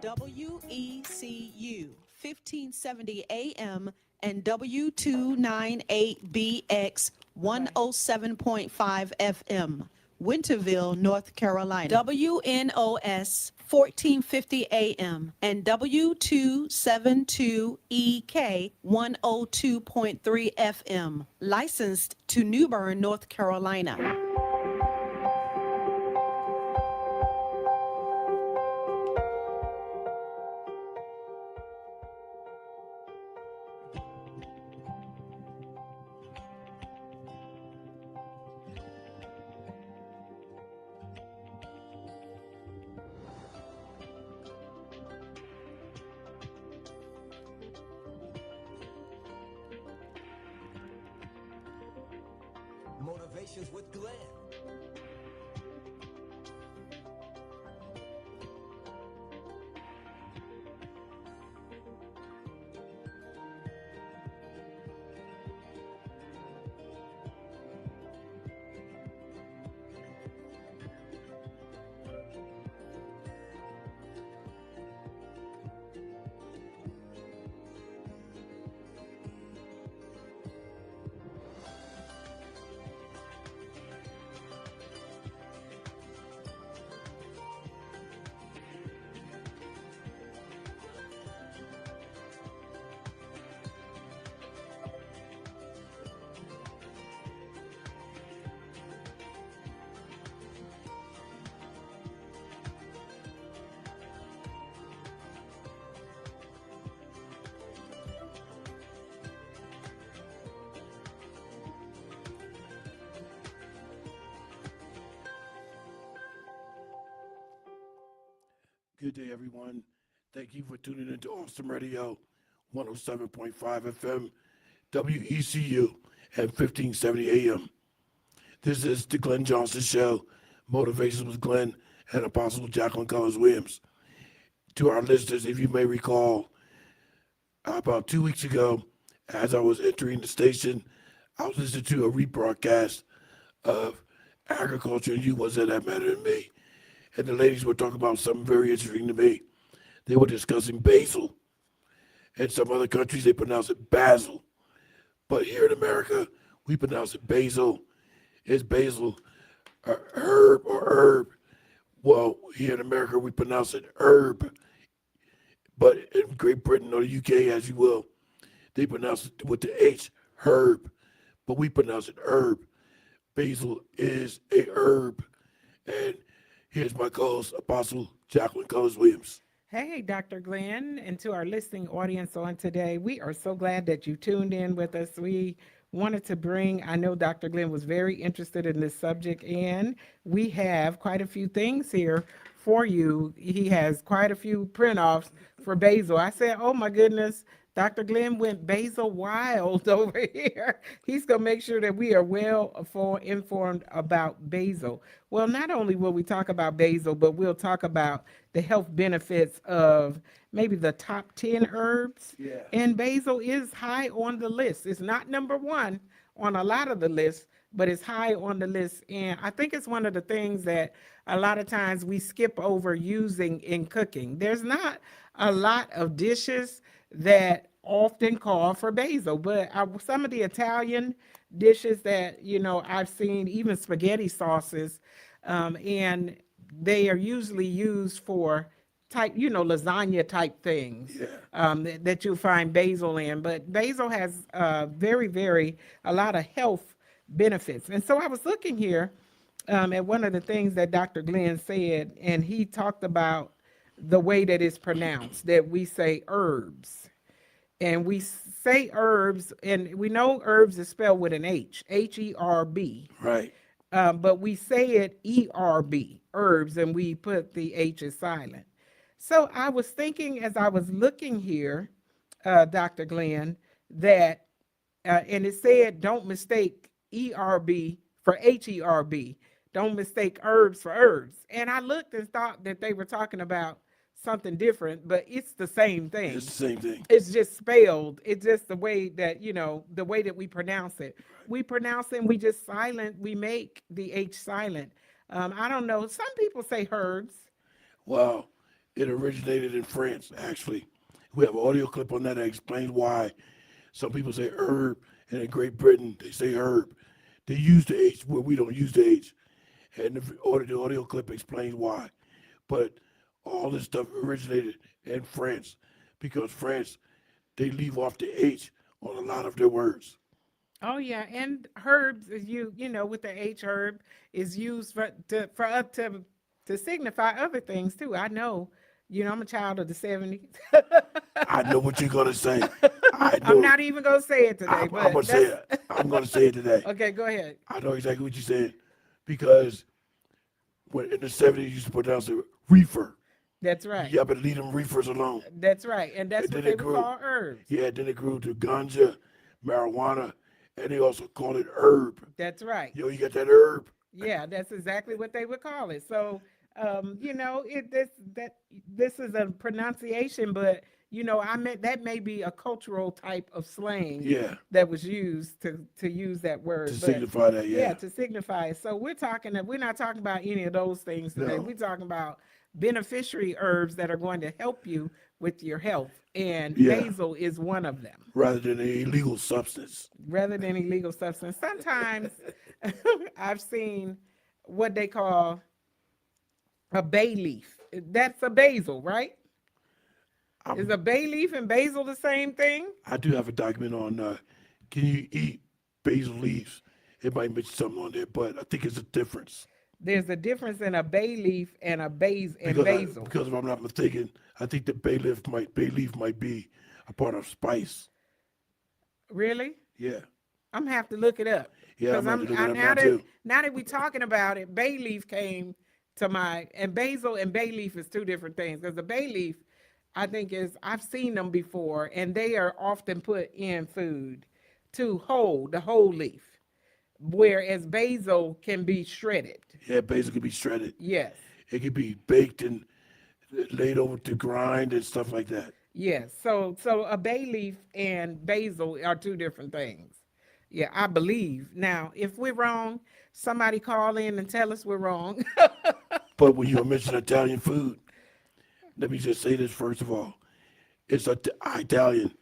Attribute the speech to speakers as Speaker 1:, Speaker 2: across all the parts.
Speaker 1: WECU 1570 AM and W298BX 107.5 FM, Winterville, North Carolina. WNOS 1450 AM and W272EK 102.3 FM, licensed to New Bern, North Carolina.
Speaker 2: Motivations with Glenn.
Speaker 3: Good day, everyone. Thank you for tuning into Awesome Radio, 107.5 FM, WECU, at 1570 AM. This is the Glenn Johnson Show, Motivations with Glenn and Apostle Jacqueline Cullins Williams. To our listeners, if you may recall, about 2 weeks ago, as I was entering the station, I was listening to a rebroadcast of Agriculture and You Was It That Mattered to Me. And the ladies were talking about something very interesting to me. They were discussing basil. In some other countries, they pronounce it basil. But here in America, we pronounce it basil. Is basil a herb or herb? Well, here in America, we pronounce it herb. But in Great Britain or the UK, as you will, they pronounce it with the H, herb. But we pronounce it herb. Basil is a herb. And here's my co-host, Apostle Jacqueline Cullins Williams.
Speaker 4: Hey, Dr. Glenn, and to our listening audience on today, we are so glad that you tuned in with us. We wanted to bring, I know Dr. Glenn was very interested in this subject, and we have quite a few things here for you. He has quite a few print-offs for basil. I said, oh my goodness, Dr. Glenn went basil wild over here. He's going to make sure that we are well informed about basil. Well, not only will we talk about basil, but we'll talk about the health benefits of maybe the top 10 herbs.
Speaker 3: Yeah.
Speaker 4: And basil is high on the list. It's not number one on a lot of the lists, but it's high on the list. And I think it's one of the things that a lot of times we skip over using in cooking. There's not a lot of dishes that often call for basil, but some of the Italian dishes that, I've seen, even spaghetti sauces, and they are usually used for type, lasagna type things.
Speaker 3: Yeah.
Speaker 4: That you'll find basil in. But basil has a lot of health benefits. And so I was looking here at one of the things that Dr. Glenn said, and he talked about the way that it's pronounced, that we say herbs. And we say herbs, and we know herbs is spelled with an H, H-E-R-B.
Speaker 3: Right.
Speaker 4: But we say it E-R-B, herbs, and we put the H as silent. So I was thinking as I was looking here, Dr. Glenn, that, and it said, don't mistake E-R-B for H-E-R-B. Don't mistake herbs for herbs. And I looked and thought that they were talking about something different, but it's the same thing.
Speaker 3: It's the same thing.
Speaker 4: It's just spelled. It's just the way that, the way that we pronounce it. We pronounce it and we just silent. We make the H silent. I don't know. Some people say herbs.
Speaker 3: Well, It originated in France, actually. We have an audio clip on that explains why. Some people say herb, and in Great Britain, they say herb. They use the H where we don't use the H. And the audio clip explains why. But all this stuff originated in France because France, they leave off the H on a lot of their words.
Speaker 4: Oh yeah, and herbs is with the H herb is used for up to signify other things too. I know, I'm a child of the 70s.
Speaker 3: I know what you're gonna say. I know.
Speaker 4: I'm not even gonna say it today,
Speaker 3: I'm
Speaker 4: but
Speaker 3: gonna say it. I'm gonna say it today.
Speaker 4: okay, go ahead.
Speaker 3: I know exactly what you said because when in the 70s you used to pronounce it reefer.
Speaker 4: That's right.
Speaker 3: You better leave them reefers alone.
Speaker 4: That's right, and that's
Speaker 3: And
Speaker 4: what
Speaker 3: then
Speaker 4: they
Speaker 3: it
Speaker 4: would
Speaker 3: grew.
Speaker 4: call herbs.
Speaker 3: Yeah, then it grew to ganja, marijuana, and they also call it herb.
Speaker 4: That's right.
Speaker 3: Yo, you got that herb?
Speaker 4: Yeah, that's exactly what they would call it. So, this is a pronunciation, but I meant that may be a cultural type of slang
Speaker 3: Yeah,
Speaker 4: that was used to use that word.
Speaker 3: to
Speaker 4: But
Speaker 3: signify that.
Speaker 4: yeah,
Speaker 3: Yeah.
Speaker 4: to signify it. So we're not talking about any of those things today.
Speaker 3: No.
Speaker 4: We're talking about beneficiary herbs that are going to help you with your health, and
Speaker 3: Yeah.
Speaker 4: basil is one of them.
Speaker 3: Rather than an illegal substance.
Speaker 4: Rather than illegal substance. Sometimes I've seen what they call a bay leaf. That's a basil, right? Is a bay leaf and basil the same thing?
Speaker 3: I do have a document on can you eat basil leaves? It might mention something on there, but I think it's a difference.
Speaker 4: There's a difference in a bay leaf and
Speaker 3: Because,
Speaker 4: basil.
Speaker 3: because if I'm not mistaken, I think the bay leaf might be a part of spice.
Speaker 4: Really?
Speaker 3: Yeah.
Speaker 4: I'm gonna have to look it up.
Speaker 3: Yeah, I'm
Speaker 4: 'Cause
Speaker 3: gonna have to look it up
Speaker 4: now
Speaker 3: now too.
Speaker 4: now that we're talking about it, bay leaf came to and basil and bay leaf is two different things. Because the bay leaf, I think I've seen them before, and they are often put in food to hold the whole leaf, whereas basil can be shredded.
Speaker 3: Yeah, basil can be shredded.
Speaker 4: Yes,
Speaker 3: It can be baked and laid over to grind and stuff like that.
Speaker 4: yes. So a bay leaf and basil are two different things. Yeah, I believe. Now, if we're wrong, somebody call in and tell us we're wrong.
Speaker 3: But when you mention Italian food, let me just say this first of all. It's Italian.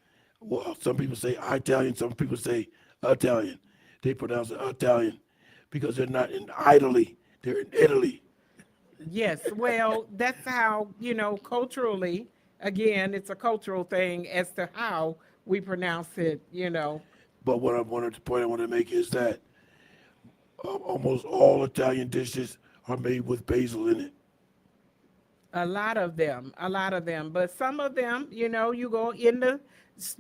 Speaker 3: Well, some people say Italian, some people say Italian. They pronounce it Italian because they're not in Italy, they're in Italy.
Speaker 4: Yes, well, that's how, culturally, again, it's a cultural thing as to how we pronounce it.
Speaker 3: But the point I want to make is that almost all Italian dishes are made with basil in it.
Speaker 4: A lot of them, but some of them, you go in the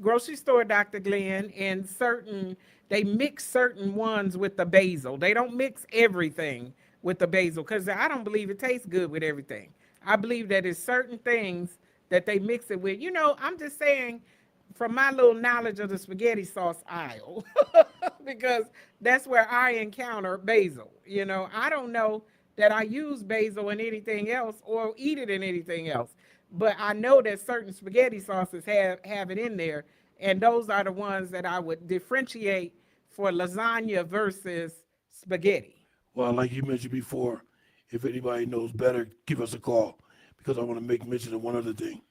Speaker 4: grocery store, Dr. Glenn, and they mix certain ones with the basil. They don't mix everything with the basil because I don't believe it tastes good with everything. I believe that it's certain things that they mix it with. I'm just saying from my little knowledge of the spaghetti sauce aisle, because that's where I encounter basil. I don't know that I use basil in anything else or eat it in anything else, but I know that certain spaghetti sauces have it in there, and those are the ones that I would differentiate for lasagna versus spaghetti.
Speaker 3: Well, like you mentioned before, if anybody knows better, give us a call because I want to make mention of one other thing.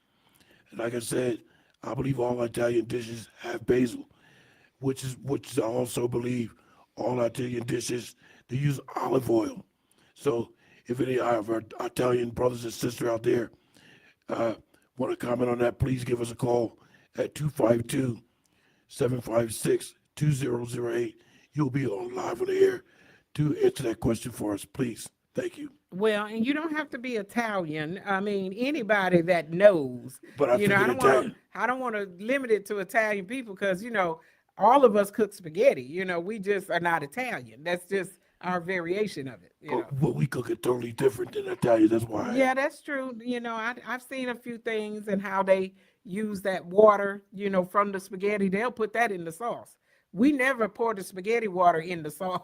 Speaker 3: And like I said, I believe all Italian dishes have basil, which I also believe all Italian dishes, they use olive oil. So if any of our Italian brothers and sisters out there want to comment on that, please give us a call at 252-756-2008. You'll be on live on the air to answer that question for us, please. Thank you.
Speaker 4: Well, and you don't have to be Italian. I mean, anybody that knows.
Speaker 3: But I figured Italian.
Speaker 4: I don't want to limit it to Italian people because all of us cook spaghetti. We just are not Italian. That's just our variation of it.
Speaker 3: But we cook it totally different than Italian. That's why.
Speaker 4: Yeah, that's true. I've seen a few things and how they use that water. From the spaghetti, they'll put that in the sauce. We never pour the spaghetti water in the sauce.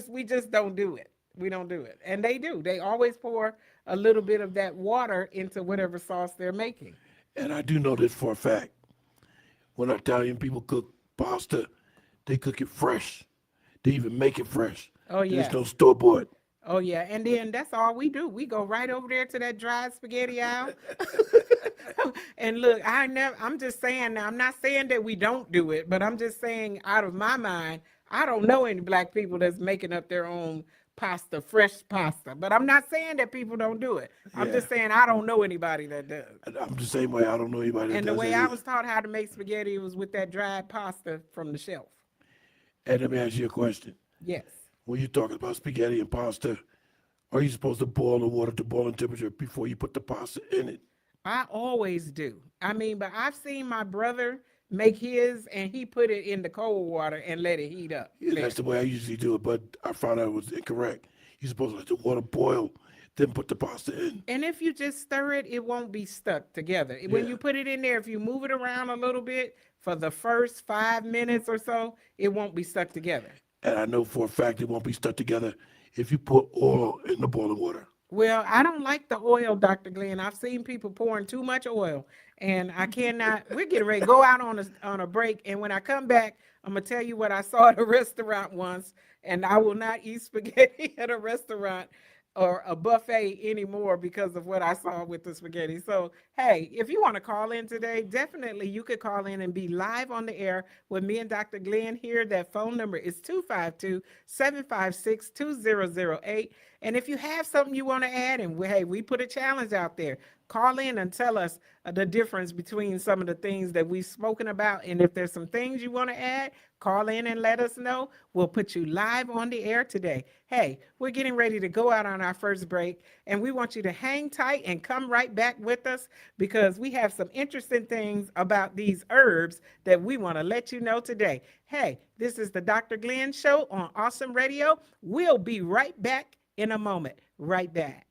Speaker 4: We just don't do it. We don't do it. And they do. They always pour a little bit of that water into whatever sauce they're making.
Speaker 3: And I do know this for a fact. When Italian people cook pasta, they cook it fresh. They even make it fresh.
Speaker 4: Oh, yeah.
Speaker 3: There's no store-bought.
Speaker 4: Oh yeah, and then that's all we do. We go right over there to that dry spaghetti aisle. And look, I'm just saying now, I'm not saying that we don't do it, but I'm just saying out of my mind, I don't know any black people that's making up their own pasta, fresh pasta. But I'm not saying that people don't do it. I'm
Speaker 3: Yeah,
Speaker 4: just saying I don't know anybody that does.
Speaker 3: and I'm the same way. I don't know anybody that
Speaker 4: And the
Speaker 3: does
Speaker 4: way
Speaker 3: that
Speaker 4: I
Speaker 3: either.
Speaker 4: was taught how to make spaghetti was with that dried pasta from the shelf.
Speaker 3: And let me ask you a question.
Speaker 4: Yes.
Speaker 3: When you're talking about spaghetti and pasta, are you supposed to boil the water to boiling temperature before you put the pasta in it?
Speaker 4: I always do. I mean, but I've seen my brother make his and he put it in the cold water and let it heat up
Speaker 3: Yeah,
Speaker 4: there.
Speaker 3: that's the way I usually do it, but I found out it was incorrect. You're supposed to let the water boil, then put the pasta in.
Speaker 4: And if you just stir it, it won't be stuck together. When
Speaker 3: Yeah,
Speaker 4: you put it in there, if you move it around a little bit for the first 5 minutes or so, it won't be stuck together.
Speaker 3: and I know for a fact it won't be stuck together if you put oil in the boiling water.
Speaker 4: Well, I don't like the oil, Dr. Glenn. I've seen people pouring too much oil, and I cannot. We're getting ready to go out on a break, and when I come back, I'm gonna tell you what I saw at a restaurant once, and I will not eat spaghetti at a restaurant or a buffet anymore because of what I saw with the spaghetti. So, hey, if you want to call in today, definitely you could call in and be live on the air with me and Dr. Glenn here. That phone number is 252-756-2008. And if you have something you want to add, and hey, we put a challenge out there, call in and tell us the difference between some of the things that we've spoken about. And if there's some things you want to add, call in and let us know. We'll put you live on the air today. Hey, we're getting ready to go out on our first break, and we want you to hang tight and come right back with us because we have some interesting things about these herbs that we want to let you know today. Hey, this is the Dr. Glenn Show on Awesome Radio. We'll be right back in a moment. Right back.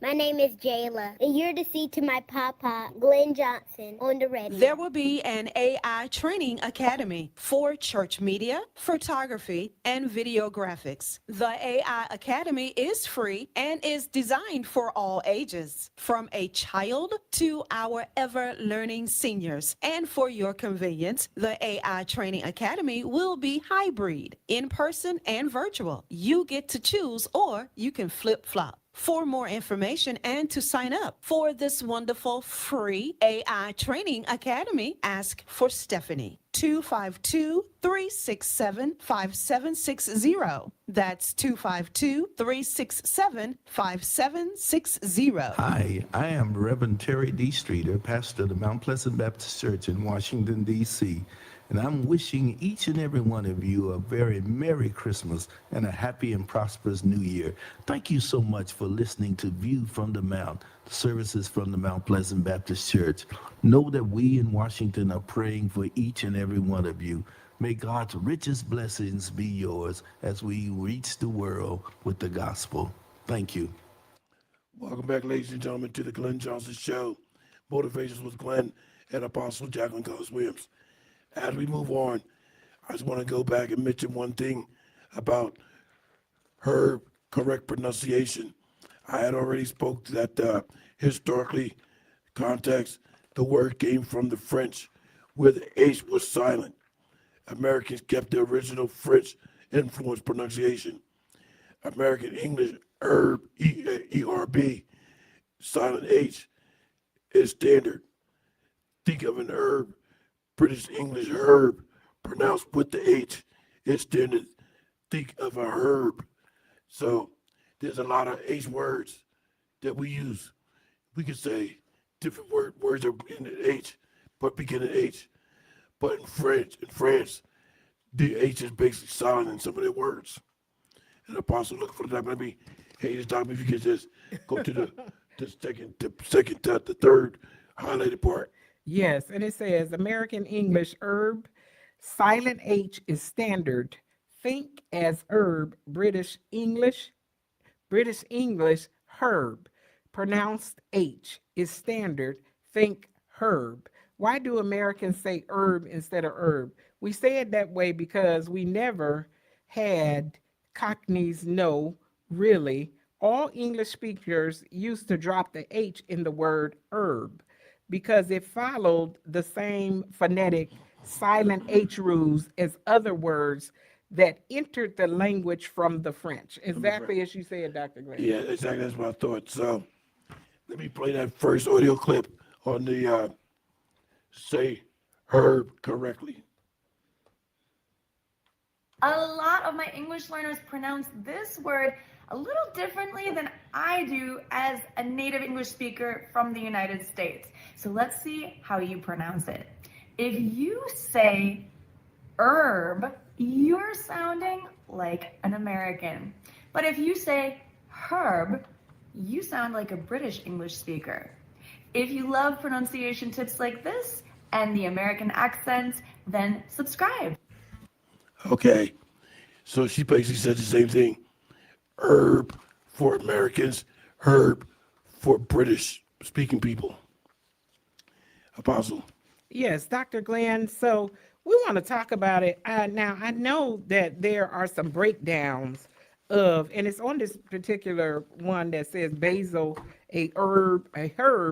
Speaker 5: My name is Jayla, and you're to see to my papa, Glenn Johnson, on the radio.
Speaker 1: There will be an AI training academy for church media, photography, and videographics. The AI academy is free and is designed for all ages, from a child to our ever learning seniors. And for your convenience, the AI training academy will be hybrid, in person and virtual. You get to choose, or you can flip flop. For more information and to sign up for this wonderful free AI Training Academy, ask for Stephanie. 252-367-5760. That's 252-367-5760.
Speaker 6: Hi, I am Reverend Terry D. Streeter, pastor of the Mount Pleasant Baptist Church in Washington, D.C., and I'm wishing each and every one of you a very Merry Christmas and a happy and prosperous New Year. Thank you so much for listening to View from the Mount, the services from the Mount Pleasant Baptist Church. Know that we in Washington are praying for each and every one of you. May God's richest blessings be yours as we reach the world with the gospel. Thank you.
Speaker 3: Welcome back, ladies and gentlemen, to the Glenn Johnson Show. Motivations with Glenn and Apostle Jacqueline Williams. As we move on, I just want to go back and mention one thing about her correct pronunciation. I had already spoke that historically context, the word came from the French, where the H was silent. Americans kept the original French influence pronunciation. American English herb, E-R-B, silent H is standard. Think of an herb, British English herb, pronounced with the H, is standard. Think of a herb. So there's a lot of H words that we use. We could say different words are in the H, but begin in H. But in France, the H is basically silent in some of their words. And Apostle looking for the document. Let me, hey, this document, if you could just go to the third highlighted part.
Speaker 4: Yes, and it says American English herb, silent H is standard. Think as herb, British English herb, pronounced H is standard. Think herb. Why do Americans say herb instead of herb? We say it that way because we never had Cockneys know, really. All English speakers used to drop the H in the word herb because it followed the same phonetic silent H rules as other words that entered the language from the French. Exactly as you said, Dr. Glenn.
Speaker 3: Yeah, exactly. That's what I thought. So let me play that first audio clip on the say herb correctly.
Speaker 7: A lot of my English learners pronounce this word a little differently than I do as a native English speaker from the United States. So let's see how you pronounce it. If you say herb, you're sounding like an American. But if you say herb, you sound like a British English speaker. If you love pronunciation tips like this and the American accents, then subscribe.
Speaker 3: Okay. So she basically said the same thing. Herb for Americans, herb for British speaking people. Apostle.
Speaker 4: Yes, Dr. Glenn. So we want to talk about it. Now, I know that there are some breakdowns of, and it's on this particular one that says basil, a herb,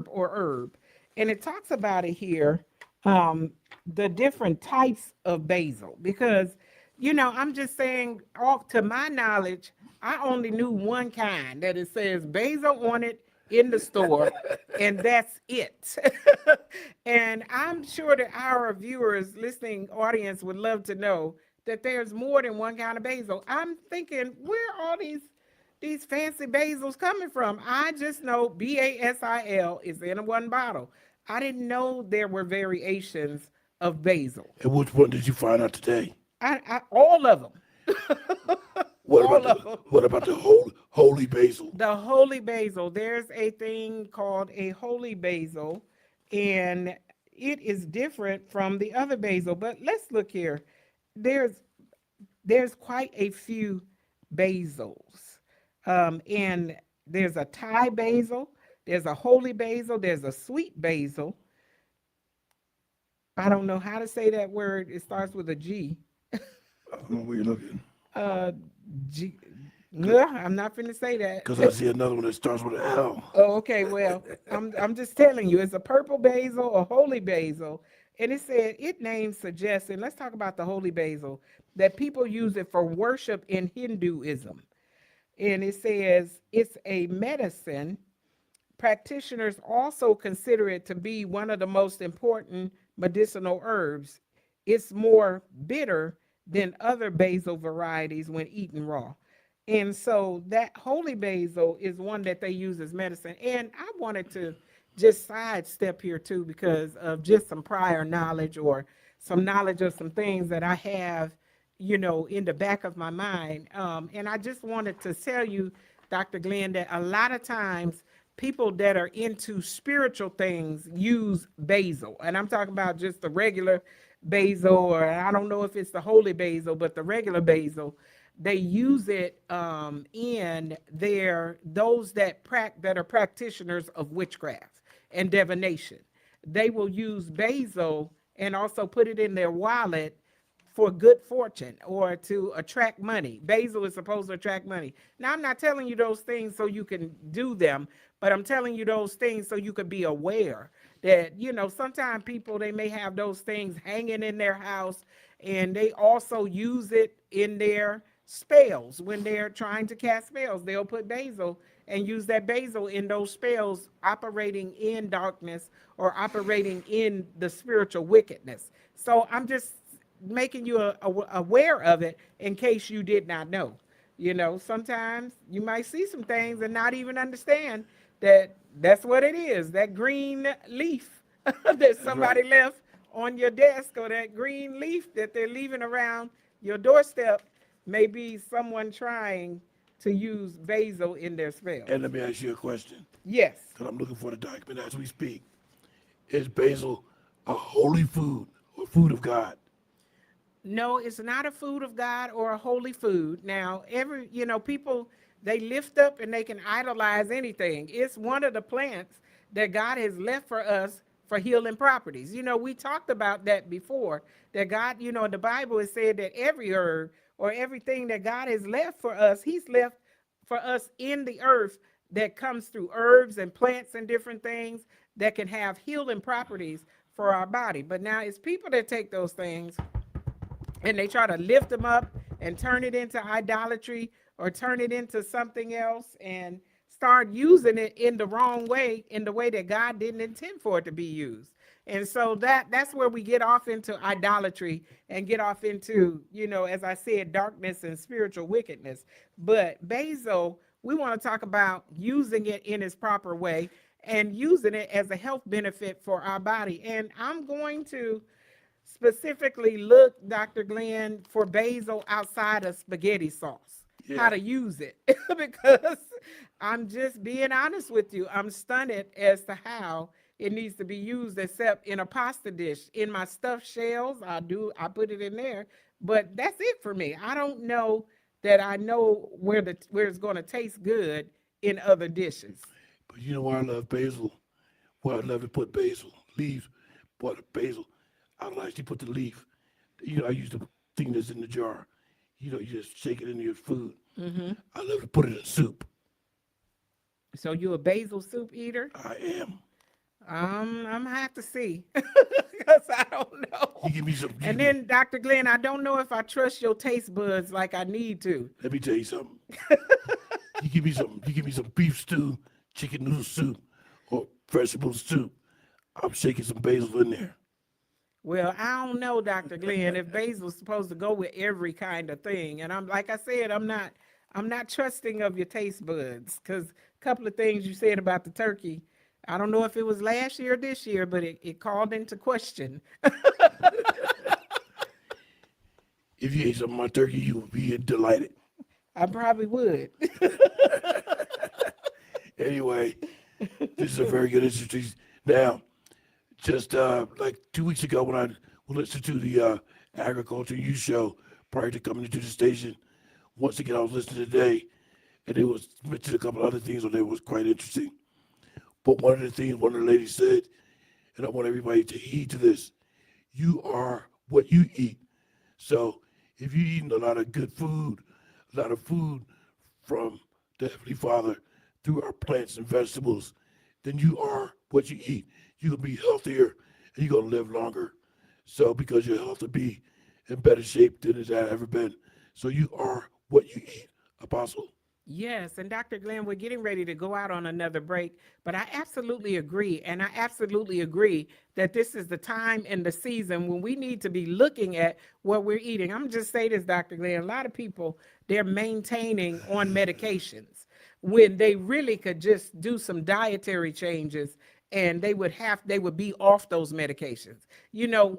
Speaker 4: or herb. And it talks about it here, the different types of basil, because, I'm just saying, off to my knowledge, I only knew one kind that it says basil on it in the store, and that's it. And I'm sure that our viewers, listening audience would love to know that there's more than one kind of basil. I'm thinking, where are all these fancy basils coming from? I just know Basil is in one bottle. I didn't know there were variations of basil.
Speaker 3: And which one did you find out today?
Speaker 4: All of them.
Speaker 3: What about the holy basil?
Speaker 4: The holy basil. There's a thing called a holy basil, and it is different from the other basil. But let's look here. There's quite a few basils, and there's a Thai basil, there's a holy basil, there's a sweet basil. I don't know how to say that word. It starts with a G.
Speaker 3: I don't know where you're looking.
Speaker 4: I'm not finna say that.
Speaker 3: Because I see another one that starts with an L.
Speaker 4: Oh, okay. Well, I'm just telling you, it's a purple basil or holy basil. And it said, it name suggests, and let's talk about the holy basil, that people use it for worship in Hinduism. And it says it's a medicine. Practitioners also consider it to be one of the most important medicinal herbs. It's more bitter than other basil varieties when eaten raw. And so that holy basil is one that they use as medicine. And I wanted to just sidestep here too, because of just some prior knowledge or some knowledge of some things that I have, in the back of my mind. And I just wanted to tell you, Dr. Glenn, that a lot of times people that are into spiritual things use basil. And I'm talking about just the regular basil, or I don't know if it's the holy basil, but the regular basil. They use it in those that are practitioners of witchcraft and divination. They will use basil and also put it in their wallet for good fortune or to attract money. Basil is supposed to attract money. Now, I'm not telling you those things so you can do them, but I'm telling you those things so you could be aware that, sometimes people, they may have those things hanging in their house, and they also use it in their spells. When they're trying to cast spells, they'll put basil and use that basil in those spells operating in darkness or operating in the spiritual wickedness. So I'm just making you aware of it in case you did not know. Sometimes you might see some things and not even understand that that's what it is, that green leaf that somebody left on your desk, or that green leaf that they're leaving around your doorstep. Maybe someone trying to use basil in their spell.
Speaker 3: And let me ask you a question.
Speaker 4: Yes.
Speaker 3: Because I'm looking for the document as we speak. Is basil a holy food or food of God?
Speaker 4: No, it's not a food of God or a holy food. Now, people, they lift up and they can idolize anything. It's one of the plants that God has left for us for healing properties. We talked about that before, that God, in the Bible, it said that every herb or everything that God has left for us, he's left for us in the earth that comes through herbs and plants and different things that can have healing properties for our body. But now it's people that take those things and they try to lift them up and turn it into idolatry or turn it into something else and start using it in the wrong way, in the way that God didn't intend for it to be used. And so that's where we get off into idolatry and get off into, as I said, darkness and spiritual wickedness. But Basil, we want to talk about using it in its proper way and using it as a health benefit for our body. And I'm going to specifically look, Dr. Glenn, for basil outside of spaghetti sauce, how to use it, because I'm just being honest with you. I'm stunned as to how it needs to be used, except in a pasta dish. In my stuffed shells, I put it in there, but that's it for me. I don't know that I know where it's going to taste good in other dishes.
Speaker 3: But you know why I love basil? Why I love to put basil leaves, but basil. I don't actually put the leaf. I use the thing that's in the jar. You just shake it into your food.
Speaker 4: Mm-hmm.
Speaker 3: I love to put it in soup.
Speaker 4: So you a basil soup eater?
Speaker 3: I am.
Speaker 4: I'm gonna have to see, because I don't know.
Speaker 3: You give me some.
Speaker 4: And then, Dr. Glenn, I don't know if I trust your taste buds like I need to.
Speaker 3: Let me tell you something. You give me some beef stew, chicken noodle soup, or vegetable soup. I'm shaking some basil in there.
Speaker 4: Well, I don't know, Dr. Glenn, if basil's supposed to go with every kind of thing. And I'm not trusting of your taste buds, because a couple of things you said about the turkey, I don't know if it was last year or this year, but it called into question.
Speaker 3: If you ate some of my turkey, you would be delighted.
Speaker 4: I probably would.
Speaker 3: Anyway, this is a very good interesting. Now, just like 2 weeks ago when I listened to the Agriculture Youth Show prior to coming into the station, once again I was listening today, and it was mentioned a couple other things on there was quite interesting. But one of the ladies said, and I want everybody to heed to this, you are what you eat. So if you're eating a lot of good food, a lot of food from the Heavenly Father through our plants and vegetables, then you are what you eat. You'll be healthier and you're going to live longer. So because your health will be in better shape than it's ever been. So you are what you eat, Apostle.
Speaker 4: Yes, and Dr. Glenn, we're getting ready to go out on another break, but I absolutely agree, and I absolutely agree that this is the time and the season when we need to be looking at what we're eating. I'm just say this, Dr. Glenn, a lot of people, they're maintaining on medications when they really could just do some dietary changes and they would be off those medications.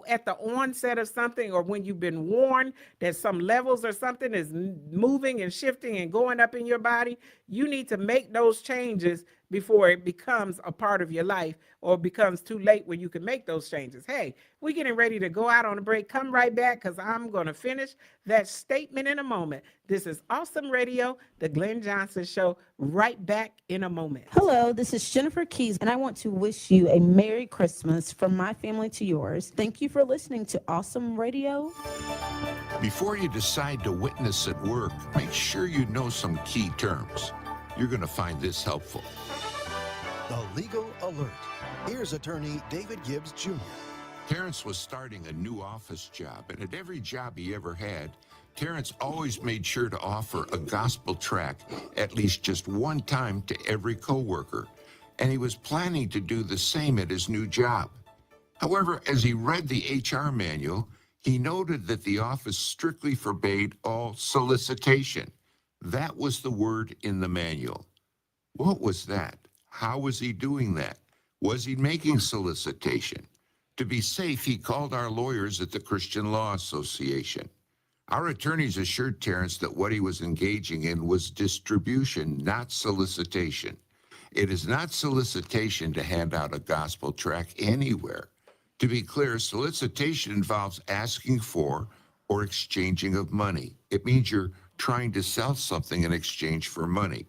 Speaker 4: At the onset of something, or when you've been warned that some levels or something is moving and shifting and going up in your body, you need to make those changes before it becomes a part of your life or becomes too late when you can make those changes. Hey, we're getting ready to go out on a break. Come right back, because I'm going to finish that statement in a moment. This is Awesome Radio, the Glenn Johnson Show. Right back in a moment.
Speaker 1: Hello, this is Jennifer Keys, and I want to wish you a Merry Christmas from my family to yours. Thank you for listening to Awesome Radio.
Speaker 8: Before you decide to witness at work, make sure you know some key terms. You're going to find this helpful.
Speaker 2: The Legal Alert. Here's attorney David Gibbs Jr.
Speaker 8: Terrence was starting a new office job, and at every job he ever had, Terrence always made sure to offer a gospel tract at least just one time to every coworker, and he was planning to do the same at his new job. However, as he read the HR manual, he noted that the office strictly forbade all solicitation. That was the word in the manual. What was that? How was he doing that? Was he making solicitation? To be safe, he called our lawyers at the Christian Law Association. Our attorneys assured Terrence that what he was engaging in was distribution, not solicitation. It is not solicitation to hand out a gospel tract anywhere. To be clear, solicitation involves asking for or exchanging of money. It means you're trying to sell something in exchange for money.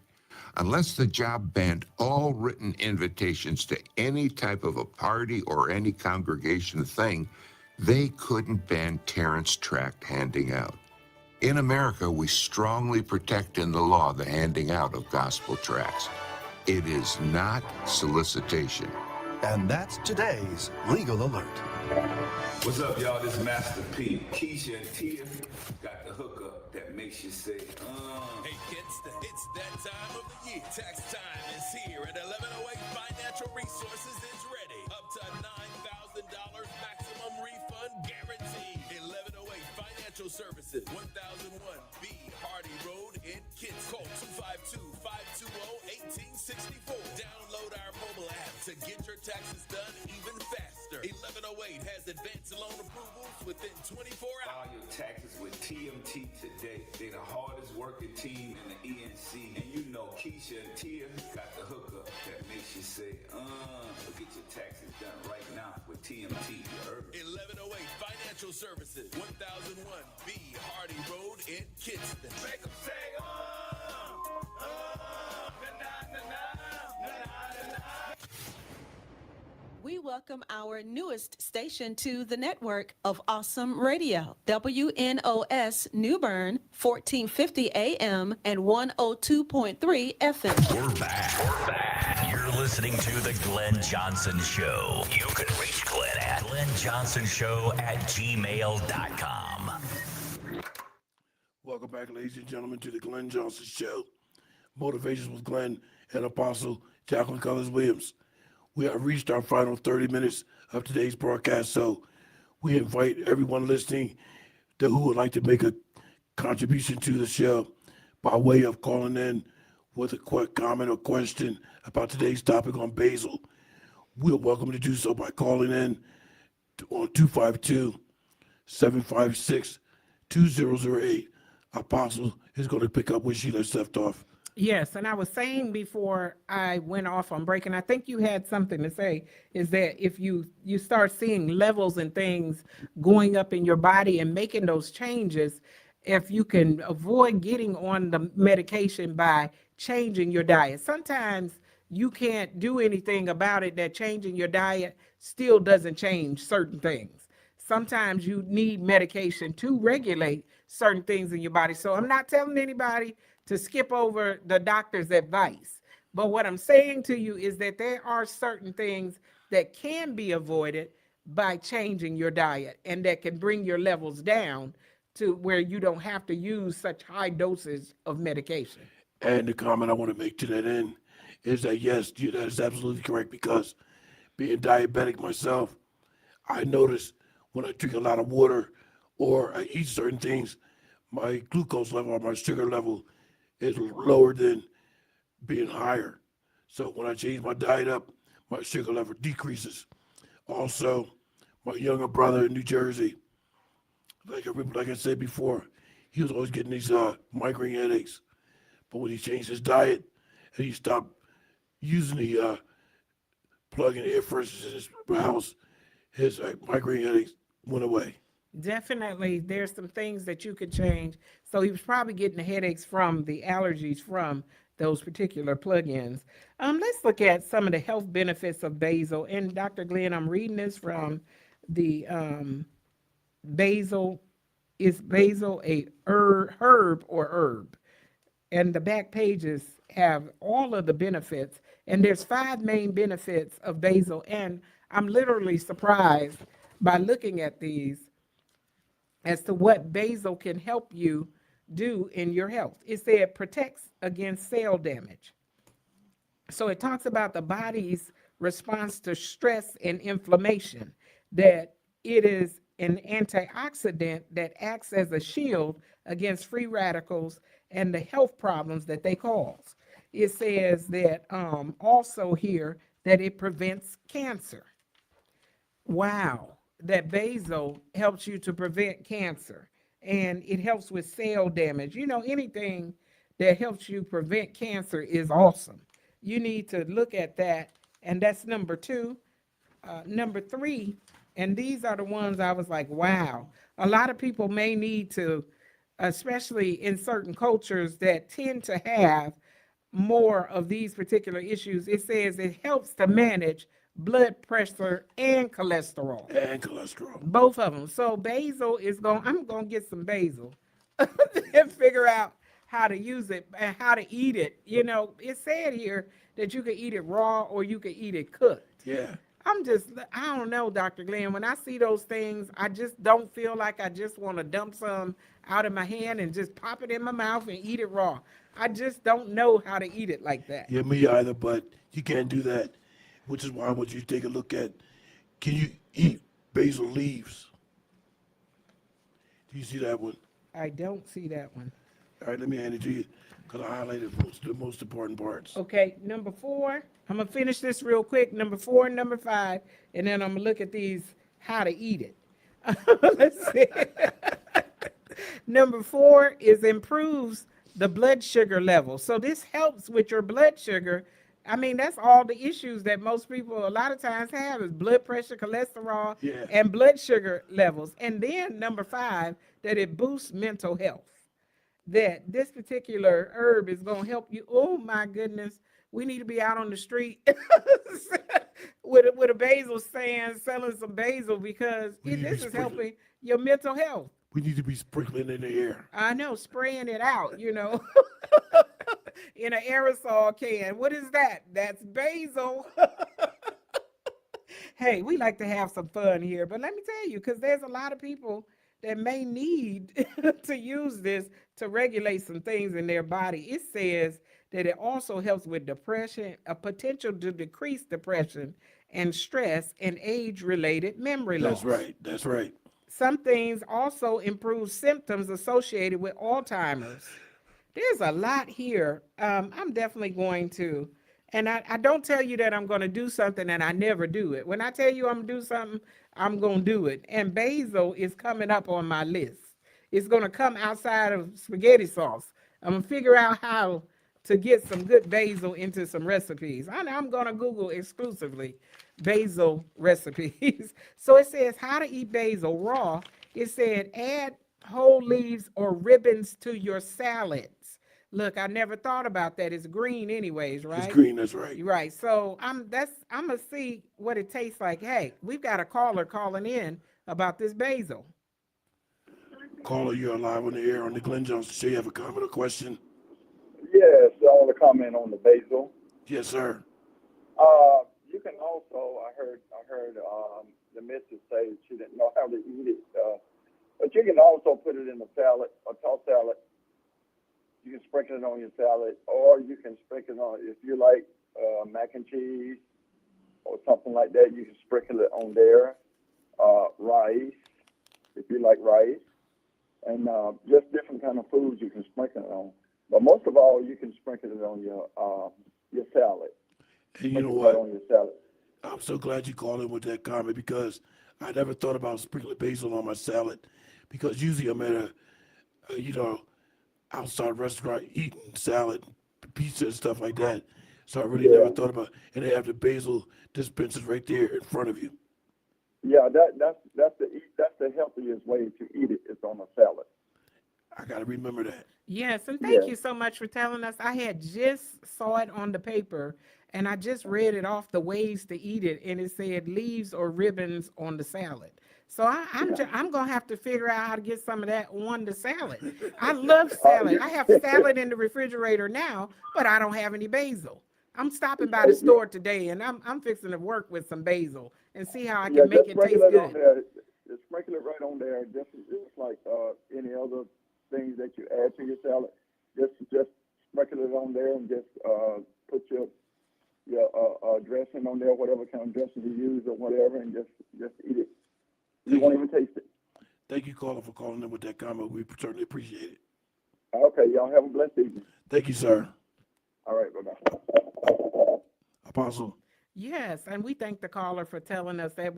Speaker 8: Unless the job banned all written invitations to any type of a party or any congregation thing, they couldn't ban Terrence tract handing out. In America, we strongly protect in the law the handing out of gospel tracts. It is not solicitation.
Speaker 2: And that's today's Legal Alert.
Speaker 9: What's up, y'all? This is Master P. Keisha and Tia got the hookup that makes you say,
Speaker 10: Hey kids, it's that time of the year. Tax time is here at 1108 Financial Resources is ready. Up to $9,000 maximum refund guaranteed. 1108 Financial Services, 1001 B Hardy Road in Kits. Call 252-520-1864. Download our mobile app to get your taxes done even faster. 1108 has advanced loan approvals within 24 hours.
Speaker 9: file your taxes with TMT today. They're the hardest working team in the ENC. And you know Keisha and Tia got the hookup that makes you say, get your taxes done right now with TMT. Erbs.
Speaker 10: 1108 Financial Services, 1001 B Hardy Road in Kinston. Make them say,
Speaker 1: We welcome our newest station to the network of Awesome Radio, WNOS New Bern, 1450 AM and 102.3 FM.
Speaker 11: We're back. You're listening to The Glenn Johnson Show. You can reach Glenn at glennjohnsonshow@gmail.com.
Speaker 3: Welcome back, ladies and gentlemen, to the Glenn Johnson Show. Motivations with Glenn and Apostle Jacqueline Cullins Williams. We have reached our final 30 minutes of today's broadcast, so we invite everyone listening who would like to make a contribution to the show by way of calling in with a quick comment or question about today's topic on Basil. We're welcome to do so by calling in on 252-756-2008. Apostle is going to pick up where she left off.
Speaker 4: Yes, and I was saying before I went off on break, and I think you had something to say, is that if you start seeing levels and things going up in your body and making those changes, if you can avoid getting on the medication by changing your diet. Sometimes you can't do anything about it, that changing your diet still doesn't change certain things. Sometimes you need medication to regulate certain things in your body. So I'm not telling anybody to skip over the doctor's advice. But what I'm saying to you is that there are certain things that can be avoided by changing your diet, and that can bring your levels down to where you don't have to use such high doses of medication.
Speaker 3: And the comment I want to make to that end is that, yes, that is absolutely correct, because being diabetic myself, I notice when I drink a lot of water or I eat certain things, my glucose level or my sugar level is lower than being higher. So when I change my diet up, my sugar level decreases. Also, my younger brother in New Jersey, like I said before, he was always getting these migraine headaches. But when he changed his diet and he stopped using the plug-in air fresheners in his house, his migraine headaches went away.
Speaker 4: Definitely, there's some things that you could change. So he was probably getting the headaches from the allergies from those particular plugins. Let's look at some of the health benefits of basil. And Dr. Glenn, I'm reading this from the basil. Is basil a herb or herb? And the back pages have all of the benefits. And there's 5 main benefits of basil. And I'm literally surprised by looking at these as to what basil can help you do in your health. It said it protects against cell damage. So it talks about the body's response to stress and inflammation, that it is an antioxidant that acts as a shield against free radicals and the health problems that they cause. It says that also here that it prevents cancer. Wow. That basil helps you to prevent cancer, and it helps with cell damage. You know, anything that helps you prevent cancer is awesome. You need to look at that, and that's number 2. Number 3, and these are the ones I was like, wow. A lot of people may need to, especially in certain cultures that tend to have more of these particular issues. It says it helps to manage blood pressure and cholesterol.
Speaker 3: And cholesterol.
Speaker 4: Both of them. So basil is I'm going to get some basil and figure out how to use it and how to eat it. You know, it said here that you could eat it raw or you could eat it cooked.
Speaker 3: Yeah.
Speaker 4: I don't know, Dr. Glenn. When I see those things, I just don't feel like I just want to dump some out of my hand and just pop it in my mouth and eat it raw. I just don't know how to eat it like that.
Speaker 3: Yeah, me either, but you can't do that, which is why I want you to take a look at, can you eat basil leaves? Do you see that one?
Speaker 4: I don't see that one.
Speaker 3: All right, let me hand it to you, because I highlighted the most important parts.
Speaker 4: Okay, number 4, I'm gonna finish this real quick. Number 4 and number 5, and then I'm gonna look at these, how to eat it. Let's see. Number 4 is improves the blood sugar level. So this helps with your blood sugar. I mean, that's all the issues that most people a lot of times have is blood pressure, cholesterol,
Speaker 3: Yeah.
Speaker 4: and blood sugar levels. And then number 5, that it boosts mental health. That this particular herb is going to help you. Oh my goodness. We need to be out on the street with a basil stand, selling some basil, because this is helping your mental health.
Speaker 3: We need to be sprinkling in the air.
Speaker 4: I know, spraying it out, in an aerosol can. What is that? That's basil. Hey, we like to have some fun here, but let me tell you, because there's a lot of people that may need to use this to regulate some things in their body. It says that it also helps with depression, a potential to decrease depression and stress and age-related memory loss.
Speaker 3: That's right.
Speaker 4: Some things also improve symptoms associated with Alzheimer's. There's a lot here. I'm definitely going to, and I don't tell you that I'm going to do something and I never do it. When I tell you I'm going to do something, I'm going to do it. And basil is coming up on my list. It's going to come outside of spaghetti sauce. I'm going to figure out how to get some good basil into some recipes. I'm going to Google exclusively basil recipes. So it says how to eat basil raw. It said add whole leaves or ribbons to your salads. Look, I never thought about that. It's green anyways, right?
Speaker 3: It's green, that's right.
Speaker 4: Right. So I'm gonna see what it tastes like. Hey, we've got a caller calling in about this basil.
Speaker 3: Caller, you're live on the air on the Glenn Johnson Show. You have a comment or question?
Speaker 12: Yes, I want to comment on the basil.
Speaker 3: Yes, sir.
Speaker 12: You can also, I heard the missus say she didn't know how to eat it, but you can also put it in a salad, a tossed salad. You can sprinkle it on your salad, or you can sprinkle it on, if you like mac and cheese or something like that, you can sprinkle it on there. Rice, if you like rice, and just different kind of foods you can sprinkle it on. But most of all, you can sprinkle it on your salad.
Speaker 3: And you know what?
Speaker 12: On your salad.
Speaker 3: I'm so glad you called in with that comment, because I never thought about sprinkling basil on my salad, because usually I'm at a outside restaurant eating salad, pizza and stuff like that. So I really never thought about it. And they have the basil dispensers right there in front of you.
Speaker 12: Yeah, that's the healthiest way to eat it. It's on a salad.
Speaker 3: I got to remember that.
Speaker 4: Yes, and thank you so much for telling us. I had just saw it on the paper, and I just read it off the ways to eat it, and it said leaves or ribbons on the salad. So I'm going to have to figure out how to get some of that on the salad. I love salad. I have salad in the refrigerator now, but I don't have any basil. I'm stopping by the store today, and I'm fixing to work with some basil and see how I can make it taste good.
Speaker 12: Just sprinkle it right on there, just like any other things that you add to your salad. Just sprinkle it on there, and just put your dressing on there, whatever kind of dressing you use or whatever, and just eat it. You won't even taste it.
Speaker 3: Thank you, caller, for calling in with that comment. We certainly appreciate it.
Speaker 12: Okay, y'all have a blessed evening.
Speaker 3: Thank you, sir.
Speaker 12: All right, bye-bye.
Speaker 3: Apostle.
Speaker 4: Yes, and we thank the caller for telling us that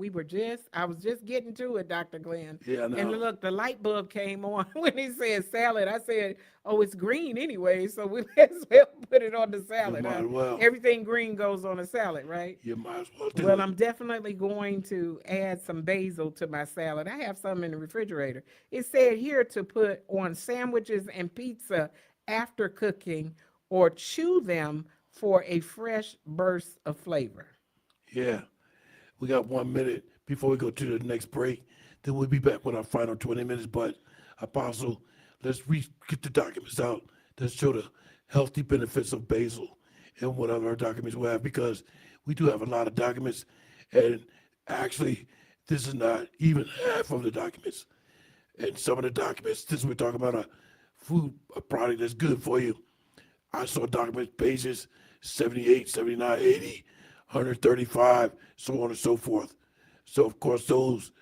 Speaker 4: I was just getting to it, Dr. Glenn.
Speaker 3: Yeah, I know.
Speaker 4: And look, the light bulb came on when he said salad. I said, oh, it's green anyway, so we might as well put it on the salad.
Speaker 3: You might as well.
Speaker 4: Everything green goes on a salad, right?
Speaker 3: You might as well do
Speaker 4: Well,
Speaker 3: it.
Speaker 4: I'm definitely going to add some basil to my salad. I have some in the refrigerator. It said here to put on sandwiches and pizza after cooking, or chew them for a fresh burst of flavor.
Speaker 3: Yeah. We got 1 minute before we go to the next break. Then we'll be back with our final 20 minutes. But, Apostle, let's get the documents out that show the healthy benefits of basil and what other documents we have, because we do have a lot of documents. And actually, this is not even half of the documents. And some of the documents, since we're talking about a product that's good for you, I saw documents pages 78, 79, 80, 135, so on and so forth. So of course those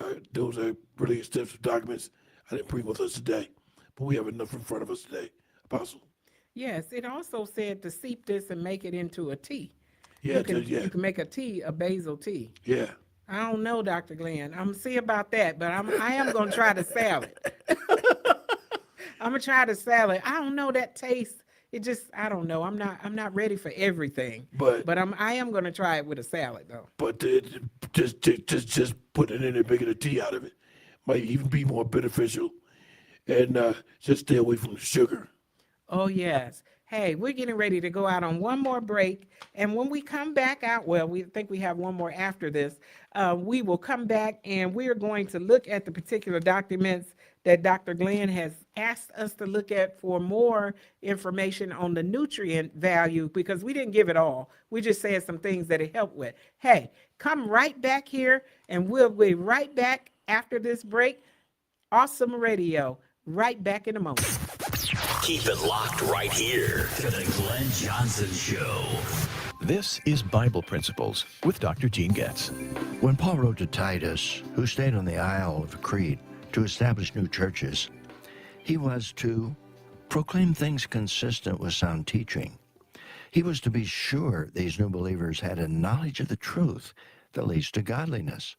Speaker 3: are really extensive documents. I didn't bring with us today, but we have enough in front of us today. Apostle.
Speaker 4: Yes, it also said to steep this and make it into a tea.
Speaker 3: Yeah,
Speaker 4: You can make a tea, a basil tea.
Speaker 3: Yeah.
Speaker 4: I don't know, Dr. Glenn. I'm see about that, but I am gonna try the salad. I'm gonna try the salad. I don't know that taste. It just I don't know. I'm not ready for everything.
Speaker 3: But
Speaker 4: I am gonna try it with a salad though.
Speaker 3: But just put it in there, making a tea out of it, might even be more beneficial. And just stay away from the sugar.
Speaker 4: Oh yes. Hey, we're getting ready to go out on one more break. And when we come back out, well, we think we have one more after this. We will come back and we are going to look at the particular documents that Dr. Glenn has asked us to look at for more information on the nutrient value, because we didn't give it all. We just said some things that it helped with. Hey, come right back here and we'll be right back after this break. Awesome Radio, right back in a moment.
Speaker 11: Keep it locked right here to the Glenn Johnson Show.
Speaker 13: This is Bible Principles with Dr. Gene Getz.
Speaker 14: When Paul wrote to Titus, who stayed on the Isle of Crete to establish new churches, he was to proclaim things consistent with sound teaching. He was to be sure these new believers had a knowledge of the truth that leads to godliness.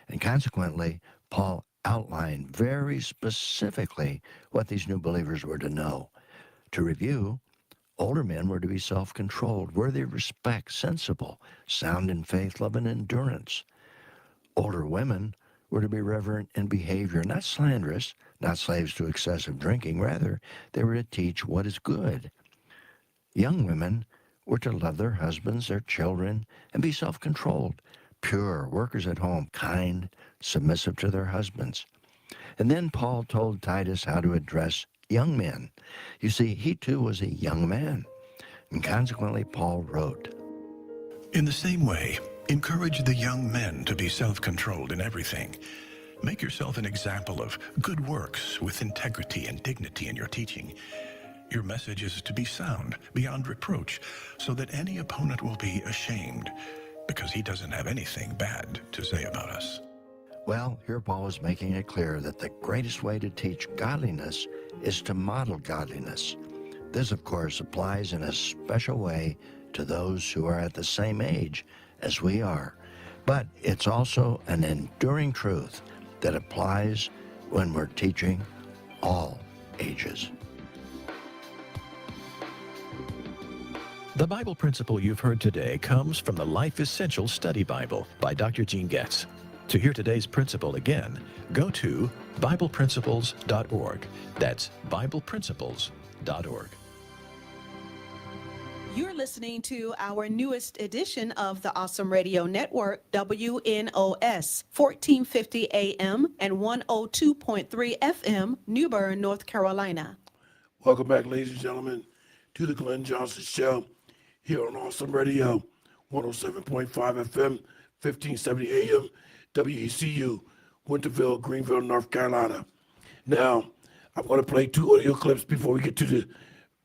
Speaker 14: And consequently, Paul outlined very specifically what these new believers were to know. To review, older men were to be self-controlled, worthy of respect, sensible, sound in faith, love, and endurance. Older women were to be reverent in behavior, not slanderous, not slaves to excessive drinking. Rather, they were to teach what is good. Young women were to love their husbands, their children, and be self-controlled, pure, workers at home, kind, submissive to their husbands. And then Paul told Titus how to address young men. You see, he too was a young man. And consequently, Paul wrote,
Speaker 13: In the same way, encourage the young men to be self-controlled in everything. Make yourself an example of good works with integrity and dignity in your teaching. Your message is to be sound, beyond reproach, so that any opponent will be ashamed, because he doesn't have anything bad to say about us.
Speaker 14: Well, here Paul is making it clear that the greatest way to teach godliness is to model godliness. This, of course, applies in a special way to those who are at the same age as we are. But it's also an enduring truth that applies when we're teaching all ages.
Speaker 13: The Bible principle you've heard today comes from the Life Essential Study Bible by Dr. Gene Getz. To hear today's principle again, go to BiblePrinciples.org. That's BiblePrinciples.org.
Speaker 1: You're listening to our newest edition of the Awesome Radio Network, WNOS, 1450 AM and 102.3 FM, New Bern, North Carolina.
Speaker 3: Welcome back, ladies and gentlemen, to the Glenn Johnson Show here on Awesome Radio, 107.5 FM, 1570 AM, WECU, Winterville, Greenville, North Carolina. Now, I'm going to play 2 audio clips before we get to the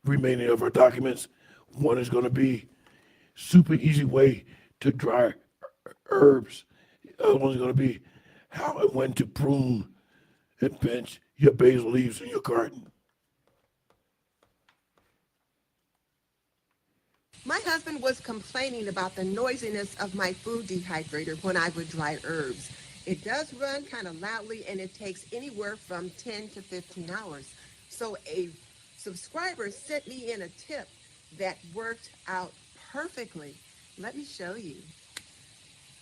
Speaker 3: remaining of our documents. One is going to be super easy way to dry herbs. The other one is going to be how and when to prune and pinch your basil leaves in your garden.
Speaker 15: My husband was complaining about the noisiness of my food dehydrator when I would dry herbs. It does run kind of loudly, and it takes anywhere from 10 to 15 hours. So a subscriber sent me in a tip that worked out perfectly. Let me show you.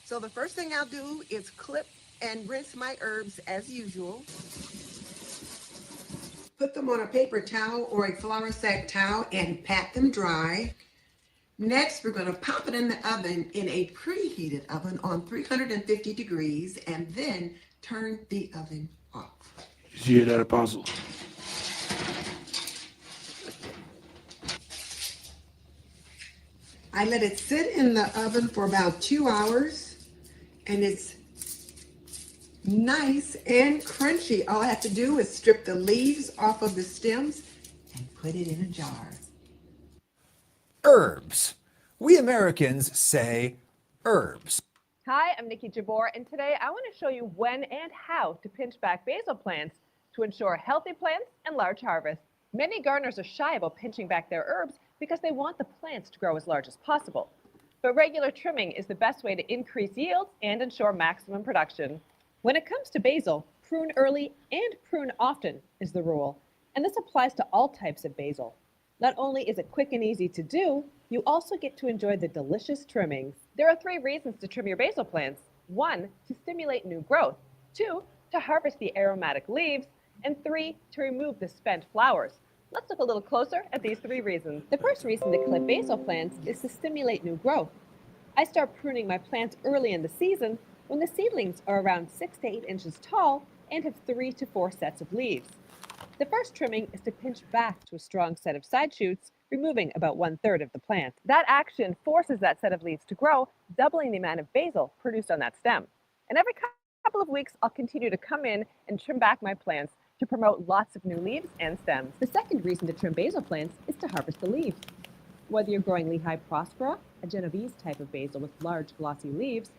Speaker 15: So the first thing I'll do is clip and rinse my herbs as usual. Put them on a paper towel or a flour sack towel and pat them dry. Next, we're going to pop it in the oven, in a preheated oven on 350 degrees, and then turn the oven off.
Speaker 3: You see that, Apostle?
Speaker 15: I let it sit in the oven for about 2 hours, and it's nice and crunchy. All I have to do is strip the leaves off of the stems and put it in a jar.
Speaker 16: Erbs. We Americans say herbs.
Speaker 17: Hi, I'm Nikki Jabor, and today I want to show you when and how to pinch back basil plants to ensure healthy plants and large harvests. Many gardeners are shy about pinching back their herbs because they want the plants to grow as large as possible. But regular trimming is the best way to increase yields and ensure maximum production. When it comes to basil, prune early and prune often is the rule, and this applies to all types of basil. Not only is it quick and easy to do, you also get to enjoy the delicious trimmings. There are 3 reasons to trim your basil plants. 1, to stimulate new growth. 2, to harvest the aromatic leaves. And 3, to remove the spent flowers. Let's look a little closer at these 3 reasons. The first reason to clip basil plants is to stimulate new growth. I start pruning my plants early in the season when the seedlings are around 6 to 8 inches tall and have 3 to 4 sets of leaves. The first trimming is to pinch back to a strong set of side shoots, removing about 1/3 of the plant. That action forces that set of leaves to grow, doubling the amount of basil produced on that stem. And every couple of weeks, I'll continue to come in and trim back my plants to promote lots of new leaves and stems. The second reason to trim basil plants is to harvest the leaves. Whether you're growing Lehigh Prospera, a Genovese type of basil with large glossy leaves,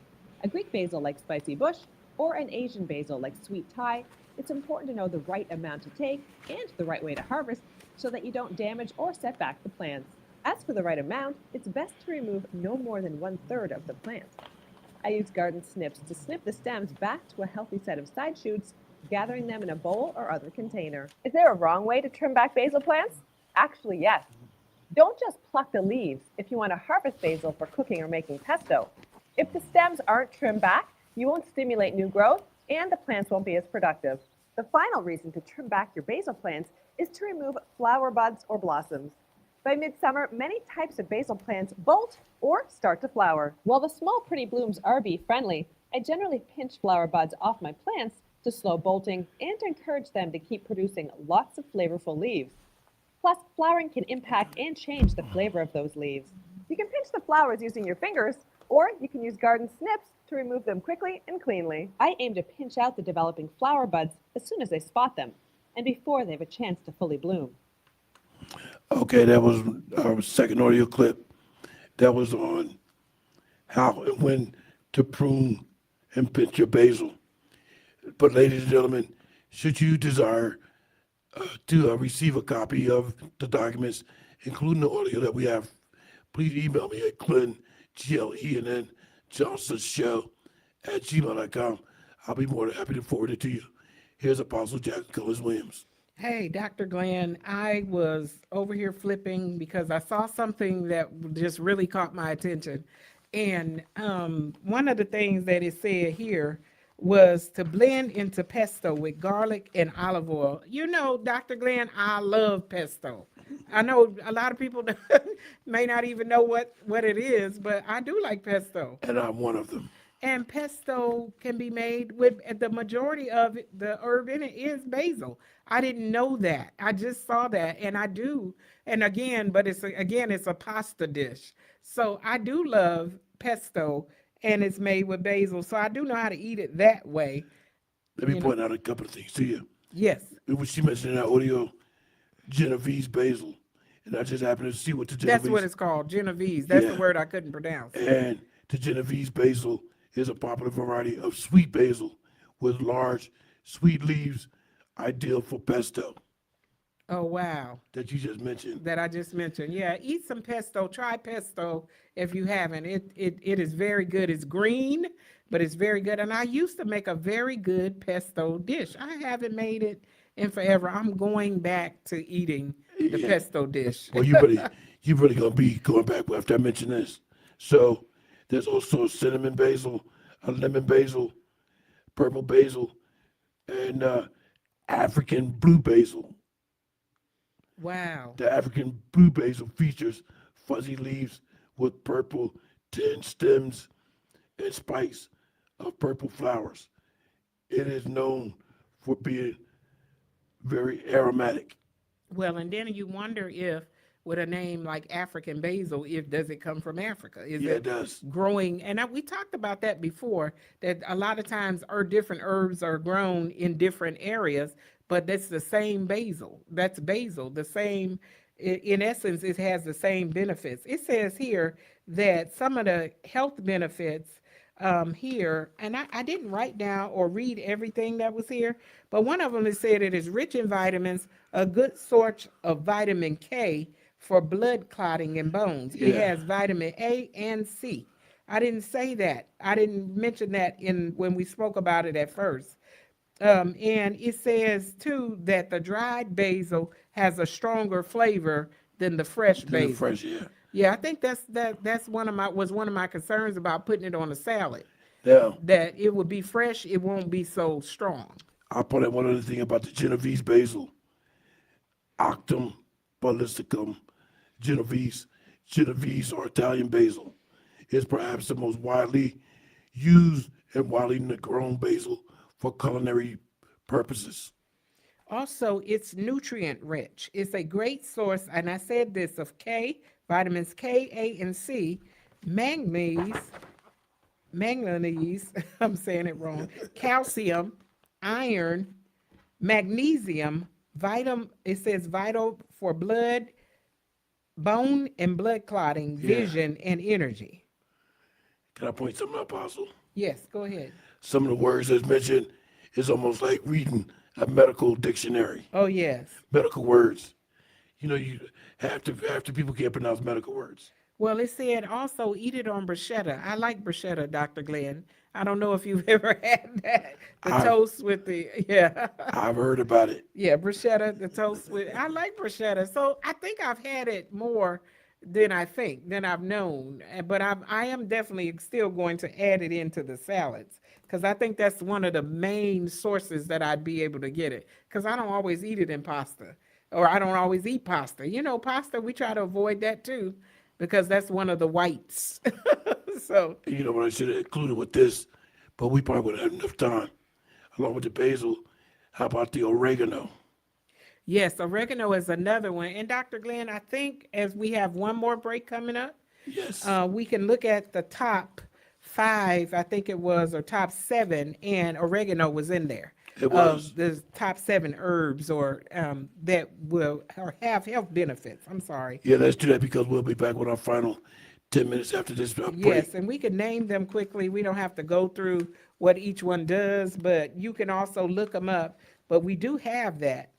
Speaker 17: a Greek basil like spicy bush, or an Asian basil like sweet Thai, it's important to know the right amount to take and the right way to harvest so that you don't damage or set back the plants. As for the right amount, it's best to remove no more than 1/3 of the plant. I use garden snips to snip the stems back to a healthy set of side shoots, gathering them in a bowl or other container. Is there a wrong way to trim back basil plants? Actually, yes. Don't just pluck the leaves if you want to harvest basil for cooking or making pesto. If the stems aren't trimmed back, you won't stimulate new growth and the plants won't be as productive. The final reason to trim back your basil plants is to remove flower buds or blossoms. By midsummer, many types of basil plants bolt or start to flower. While the small pretty blooms are bee-friendly, I generally pinch flower buds off my plants to slow bolting and to encourage them to keep producing lots of flavorful leaves. Plus, flowering can impact and change the flavor of those leaves. You can pinch the flowers using your fingers, or you can use garden snips to remove them quickly and cleanly. I aim to pinch out the developing flower buds as soon as I spot them, and before they have a chance to fully bloom.
Speaker 3: Okay, that was our second audio clip. That was on how and when to prune and pinch your basil. But ladies and gentlemen, should you desire to receive a copy of the documents, including the audio that we have, please email me at Glenn, Glenn Johnson Show at gmail.com. I'll be more than happy to forward it to you. Here's Apostle Jacqueline Cullins Williams.
Speaker 4: Hey, Dr. Glenn, I was over here flipping because I saw something that just really caught my attention. And one of the things that it said here was to blend into pesto with garlic and olive oil. You know, Dr. Glenn, I love pesto. I know a lot of people may not even know what it is, but I do like pesto.
Speaker 3: And I'm one of them.
Speaker 4: And pesto can be made with the majority of it, the herb in it is basil. I didn't know that. I just saw that, and I do. And again, but it's a pasta dish. So I do love pesto, and it's made with basil. So I do know how to eat it that way.
Speaker 3: Let me point out a couple of things to you.
Speaker 4: Yes.
Speaker 3: When she mentioned in that audio, Genovese basil, and I just happened to see what the Genovese.
Speaker 4: That's what it's called, Genovese. That's the word I couldn't pronounce.
Speaker 3: And the Genovese basil is a popular variety of sweet basil with large, sweet leaves, ideal for pesto.
Speaker 4: Oh, wow.
Speaker 3: That you just mentioned.
Speaker 4: That I just mentioned. Yeah, eat some pesto. Try pesto if you haven't. It is very good. It's green, but it's very good. And I used to make a very good pesto dish. I haven't made it in forever. I'm going back to eating the pesto dish.
Speaker 3: Well, you really gonna be going back after I mention this. So there's also cinnamon basil, lemon basil, purple basil, and African blue basil.
Speaker 4: Wow.
Speaker 3: The African blue basil features fuzzy leaves with purple tinged stems and spikes of purple flowers. It is known for being very aromatic.
Speaker 4: Well, and then you wonder if with a name like African basil, if does it come from Africa? Is
Speaker 3: Yeah, it does.
Speaker 4: growing? And we talked about that before, that a lot of times different herbs are grown in different areas, but that's the same basil. That's basil, the same. In essence, it has the same benefits. It says here that some of the health benefits here, and I didn't write down or read everything that was here, but one of them is said it is rich in vitamins, a good source of vitamin K for blood clotting in bones. It
Speaker 3: Yeah.
Speaker 4: has vitamin A and C. I didn't say that. I didn't mention that when we spoke about it at first. And it says too that the dried basil has a stronger flavor than the fresh basil.
Speaker 3: Fresh, yeah.
Speaker 4: Yeah, I think that's one of my concerns about putting it on a salad.
Speaker 3: Yeah.
Speaker 4: That it would be fresh, it won't be so strong.
Speaker 3: I'll point out one other thing about the Genovese basil. Octum ballisticum Genovese or Italian basil is perhaps the most widely used and widely grown basil for culinary purposes.
Speaker 4: Also, it's nutrient rich. It's a great source, and I said this, of vitamins K, A, and C, manganese, I'm saying it wrong, calcium, iron, magnesium, it says vital for blood, bone and blood clotting, vision, and energy.
Speaker 3: Can I point something out, Basil?
Speaker 4: Yes, go ahead.
Speaker 3: Some of the words that's mentioned is almost like reading a medical dictionary.
Speaker 4: Oh, yes.
Speaker 3: Medical words. You know, you half the people can't pronounce medical words.
Speaker 4: Well, it said also eat it on bruschetta. I like bruschetta, Dr. Glenn. I don't know if you've ever had that. Toast with yeah.
Speaker 3: I've heard about it.
Speaker 4: Yeah, bruschetta, the toast with, I like bruschetta. So I think I've had it more than I've known. But I am definitely still going to add it into the salads, because I think that's one of the main sources that I'd be able to get it, because I don't always eat it in pasta, or I don't always eat pasta. You know, pasta, we try to avoid that too, because that's one of the whites. So,
Speaker 3: You know what I should have included with this, but we probably wouldn't have enough time. Along with the basil, how about the oregano?
Speaker 4: yes, oregano is another one. And Dr. Glenn, I think as we have one more break coming up,
Speaker 3: yes,
Speaker 4: we can look at the top 5, I think it was, or top 7, and oregano was in there.
Speaker 3: It was.
Speaker 4: The top 7 herbs that will have health benefits. I'm sorry.
Speaker 3: Yeah, let's do that, because we'll be back with our final 10 minutes after this break.
Speaker 4: Yes, and we can name them quickly. We don't have to go through what each one does, but you can also look them up. But we do have that,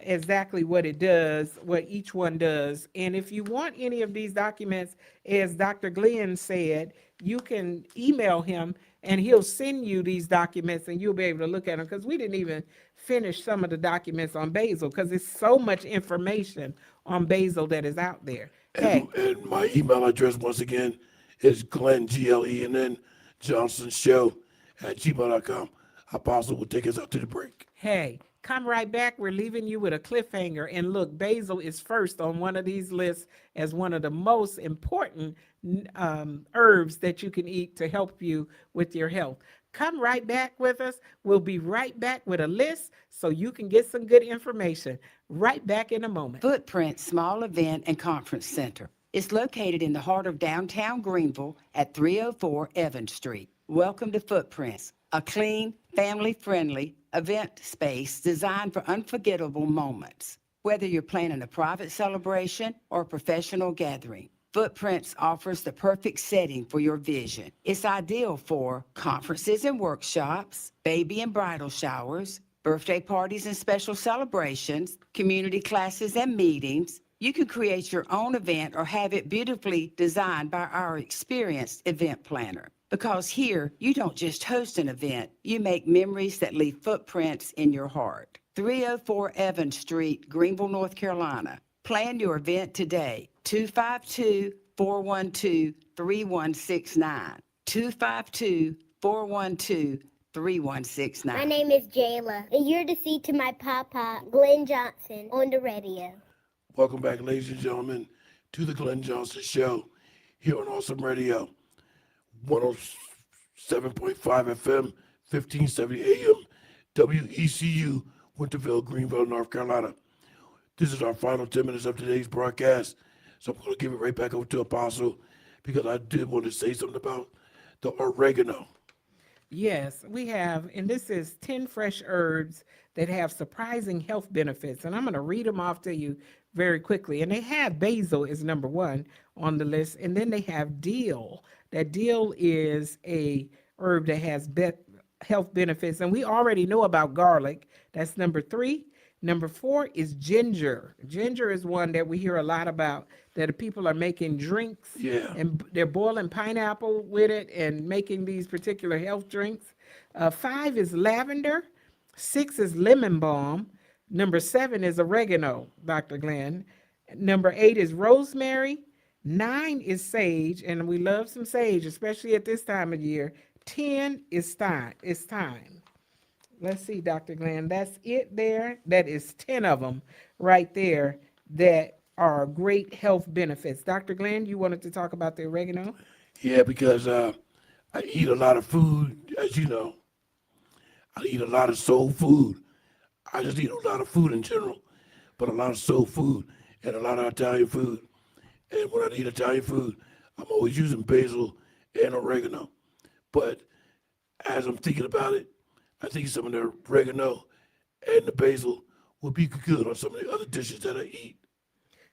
Speaker 4: exactly what it does, what each one does. And if you want any of these documents, as Dr. Glenn said, you can email him and he'll send you these documents and you'll be able to look at them, because we didn't even finish some of the documents on basil, because it's so much information on basil that is out there.
Speaker 3: And my email address, once again, is Glenn, Glenn, Johnson Show at gmail.com. Apostle will take us out to the break.
Speaker 4: Hey, come right back. We're leaving you with a cliffhanger. And look, basil is first on one of these lists as one of the most important herbs that you can eat to help you with your health. Come right back with us. We'll be right back with a list so you can get some good information. Right back in a moment.
Speaker 18: Footprint Small Event and Conference Center. It's located in the heart of downtown Greenville at 304 Evans Street. Welcome to Footprints, a clean, family-friendly event space designed for unforgettable moments. Whether you're planning a private celebration or a professional gathering, Footprints offers the perfect setting for your vision. It's ideal for conferences and workshops, baby and bridal showers, birthday parties and special celebrations, community classes and meetings. You can create your own event or have it beautifully designed by our experienced event planner. Because here, you don't just host an event, you make memories that leave footprints in your heart. 304 Evans Street, Greenville, North Carolina. Plan your event today. 252-412-3169. 252-412-3169.
Speaker 5: My name is Jayla, and you're to see to my papa, Glenn Johnson, on the radio.
Speaker 3: Welcome back, ladies and gentlemen, to the Glenn Johnson Show here on Awesome Radio, 107.5 FM, 1570 AM, WECU, Winterville, Greenville, North Carolina. This is our final 10 minutes of today's broadcast. So I'm going to give it right back over to Apostle because I did want to say something about the oregano.
Speaker 4: Yes, we have, and this is 10 fresh herbs that have surprising health benefits. And I'm going to read them off to you very quickly. And they have basil is number one on the list. And then they have dill. That dill is a herb that has health benefits. And we already know about garlic. That's number three. Number four is ginger. Ginger is one that we hear a lot about, that people are making drinks.
Speaker 3: Yeah.
Speaker 4: And they're boiling pineapple with it and making these particular health drinks. 5 is lavender. 6 is lemon balm. Number 7 is oregano, Dr. Glenn. Number 8 is rosemary. 9 is sage, and we love some sage, especially at this time of year. 10 is thyme. Let's see, Dr. Glenn, that's it there. That is 10 of them right there that are great health benefits. Dr. Glenn, you wanted to talk about the oregano?
Speaker 3: Yeah, because I eat a lot of food, as you know. I eat a lot of soul food. I just eat a lot of food in general, but a lot of soul food and a lot of Italian food. And when I eat Italian food, I'm always using basil and oregano. But as I'm thinking about it, I think some of the oregano and the basil would be good on some of the other dishes that I eat.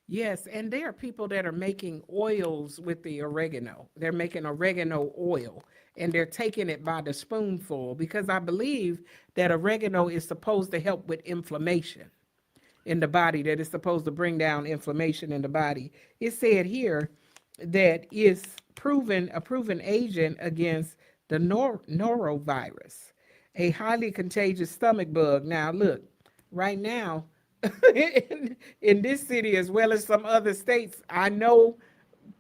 Speaker 4: Yes, and there are people that are making oils with the oregano. They're making oregano oil, and they're taking it by the spoonful because I believe that oregano is supposed to help with inflammation in the body, that it's supposed to bring down inflammation in the body. It said here that it's a proven agent against the norovirus, a highly contagious stomach bug. Now, look, right now, in this city as well as some other states, I know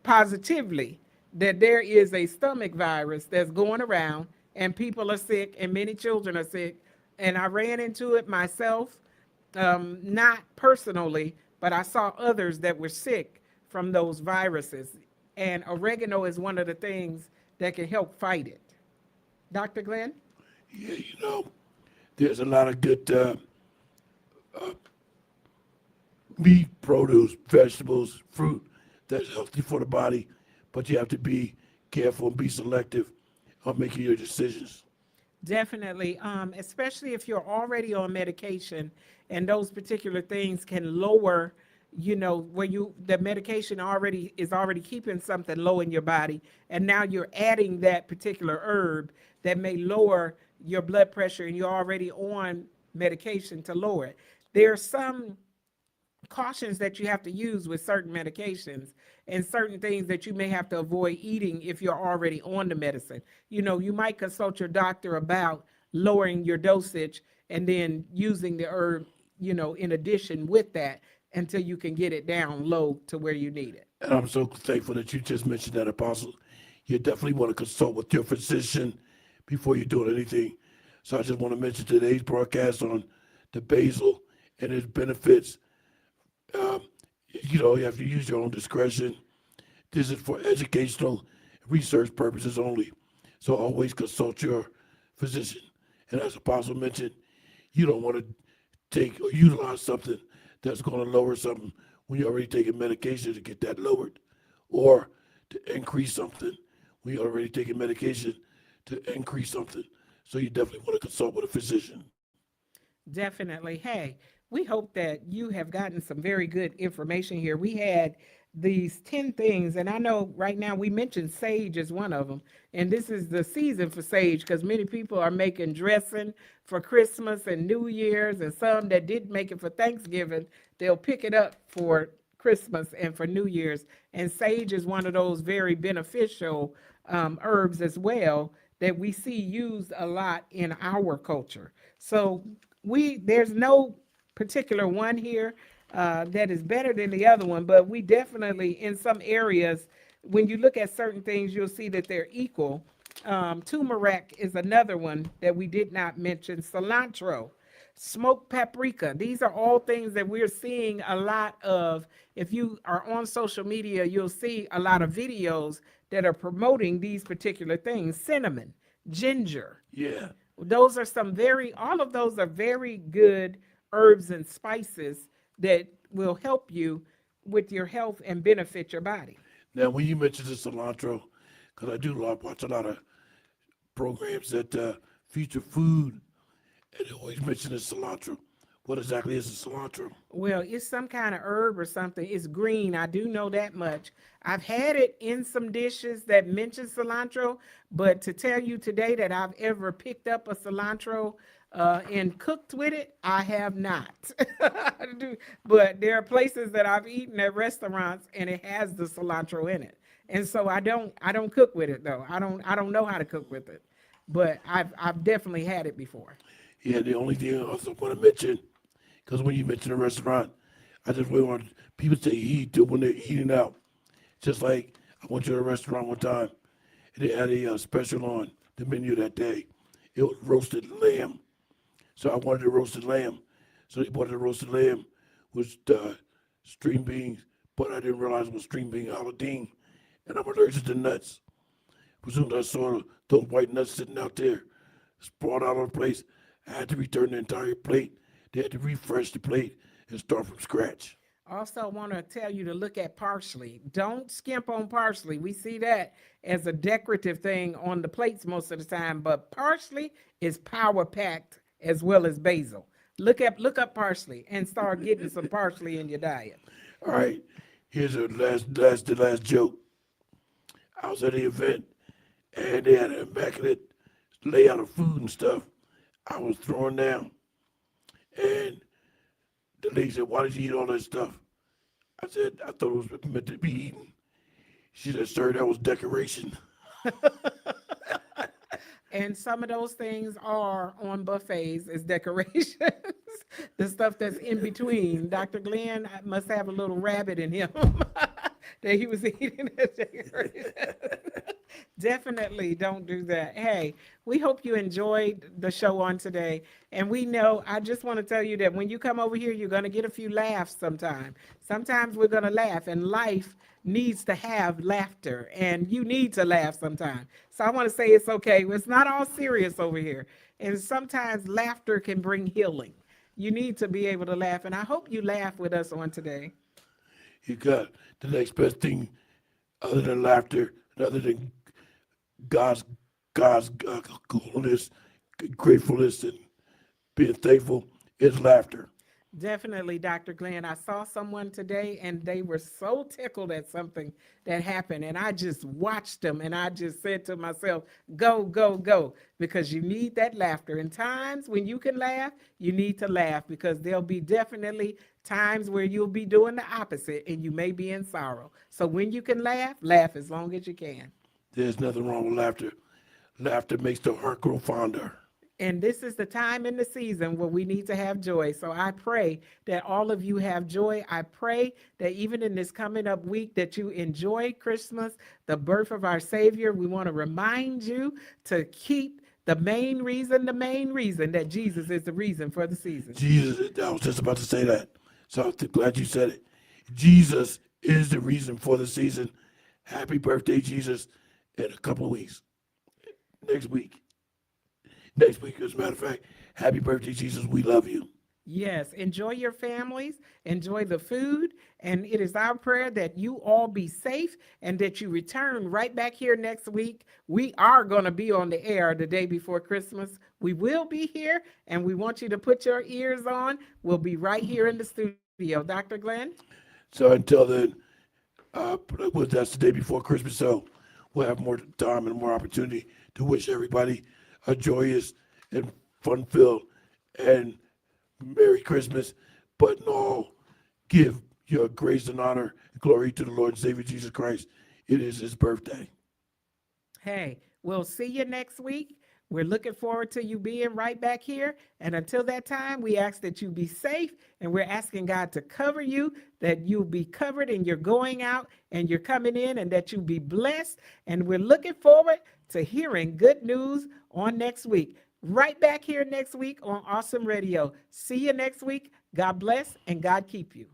Speaker 4: positively that there is a stomach virus that's going around and people are sick and many children are sick. And I ran into it myself, not personally, but I saw others that were sick from those viruses. And oregano is one of the things that can help fight it. Dr. Glenn?
Speaker 3: Yeah, there's a lot of good meat, produce, vegetables, fruit that's healthy for the body, but you have to be careful and be selective on making your decisions.
Speaker 4: Definitely, especially if you're already on medication and those particular things can lower, where the medication is already keeping something low in your body, and now you're adding that particular herb that may lower your blood pressure and you're already on medication to lower it. There are some cautions that you have to use with certain medications and certain things that you may have to avoid eating if you're already on the medicine. You might consult your doctor about lowering your dosage and then using the herb, in addition with that until you can get it down low to where you need it.
Speaker 3: And I'm so thankful that you just mentioned that, Apostle. You definitely want to consult with your physician before you're doing anything. So I just want to mention today's broadcast on the basil and its benefits. You have to use your own discretion. This is for educational research purposes only. So always consult your physician. And as Apostle mentioned, you don't want to take or utilize something that's going to lower something when you're already taking medication to get that lowered, or to increase something when you're already taking medication to increase something. So you definitely want to consult with a physician.
Speaker 4: Definitely. Hey, we hope that you have gotten some very good information here. We had these 10 things, and I know right now we mentioned sage as one of them, and this is the season for sage because many people are making dressing for Christmas and New Year's, and some that didn't make it for Thanksgiving, they'll pick it up for Christmas and for New Year's. And sage is one of those very beneficial herbs as well that we see used a lot in our culture. So there's no particular one here that is better than the other one, but we definitely, in some areas, when you look at certain things, you'll see that they're equal. Turmeric is another one that we did not mention. Cilantro, smoked paprika. These are all things that we're seeing a lot of. If you are on social media, you'll see a lot of videos that are promoting these particular things. Cinnamon, ginger.
Speaker 3: Yeah.
Speaker 4: All of those are very good herbs and spices that will help you with your health and benefit your body.
Speaker 3: Now, when you mentioned the cilantro, because I do watch a lot of programs that feature food, and they always mention the cilantro. What exactly is the cilantro?
Speaker 4: Well, it's some kind of herb or something. It's green. I do know that much. I've had it in some dishes that mention cilantro, but to tell you today that I've ever picked up a cilantro and cooked with it, I have not. But there are places that I've eaten at restaurants and it has the cilantro in it. And so I don't cook with it though. I don't know how to cook with it. But I've definitely had it before.
Speaker 3: Yeah, the only thing I also want to mention, because when you mention a restaurant, I just really want people to eat when they're eating out. Just like I went to a restaurant one time, and they had a special on the menu that day. It was roasted lamb. So I wanted a roasted lamb. So they bought the roasted lamb with string beans, but I didn't realize it was string bean Aladdin, and I'm allergic to nuts. As soon as I saw those white nuts sitting out there, sprawled out on the place, I had to return the entire plate. They had to refresh the plate and start from scratch.
Speaker 4: Also, I want to tell you to look at parsley. Don't skimp on parsley. We see that as a decorative thing on the plates most of the time, but parsley is power packed as well as basil. Look up parsley and start getting some parsley in your diet.
Speaker 3: All right, here's the last joke. I was at the event and they had an immaculate layout of food and stuff. I was throwing down, and the lady said, "Why did you eat all that stuff?" I said, "I thought it was meant to be eaten." She said, "Sir, that was decoration."
Speaker 4: And some of those things are on buffets as decorations. The stuff that's in between. Dr. Glenn must have a little rabbit in him that he was eating as decoration. Definitely don't do that. Hey, we hope you enjoyed the show on today. And we know, I just want to tell you that when you come over here, you're going to get a few laughs sometime. Sometimes we're going to laugh, and life needs to have laughter, and you need to laugh sometime. So I want to say it's okay. It's not all serious over here. And sometimes laughter can bring healing. You need to be able to laugh, and I hope you laugh with us on today.
Speaker 3: You got the next best thing other than laughter, other than God's coolness, gratefulness, and being thankful is laughter.
Speaker 4: Definitely, Dr. Glenn. I saw someone today and they were so tickled at something that happened. And I just watched them and I just said to myself, go, go, go, because you need that laughter. In times when you can laugh, you need to laugh, because there'll be definitely times where you'll be doing the opposite and you may be in sorrow. So when you can laugh, laugh as long as you can.
Speaker 3: There's nothing wrong with laughter. Laughter makes the heart grow fonder.
Speaker 4: And this is the time in the season where we need to have joy. So I pray that all of you have joy. I pray that even in this coming up week that you enjoy Christmas, the birth of our Savior. We want to remind you to keep the main reason that Jesus is the reason for the season.
Speaker 3: Jesus, I was just about to say that. So I'm glad you said it. Jesus is the reason for the season. Happy birthday, Jesus, in a couple of weeks. Next week, as a matter of fact, happy birthday, Jesus. We love you.
Speaker 4: Yes, enjoy your families, enjoy the food, and it is our prayer that you all be safe and that you return right back here next week. We are going to be on the air the day before Christmas. We will be here, and we want you to put your ears on. We'll be right here in the studio. Dr. Glenn?
Speaker 3: So until then, that's the day before Christmas, so we'll have more time and more opportunity to wish everybody a joyous and fun-filled and Merry Christmas, but in all, give your grace and honor and glory to the Lord and Savior Jesus Christ. It is his birthday.
Speaker 4: Hey, we'll see you next week. We're looking forward to you being right back here. And until that time, we ask that you be safe, and we're asking God to cover you, that you'll be covered and you're going out and you're coming in, and that you be blessed. And we're looking forward to hearing good news on next week. Right back here next week on Awesome Radio. See you next week. God bless and God keep you.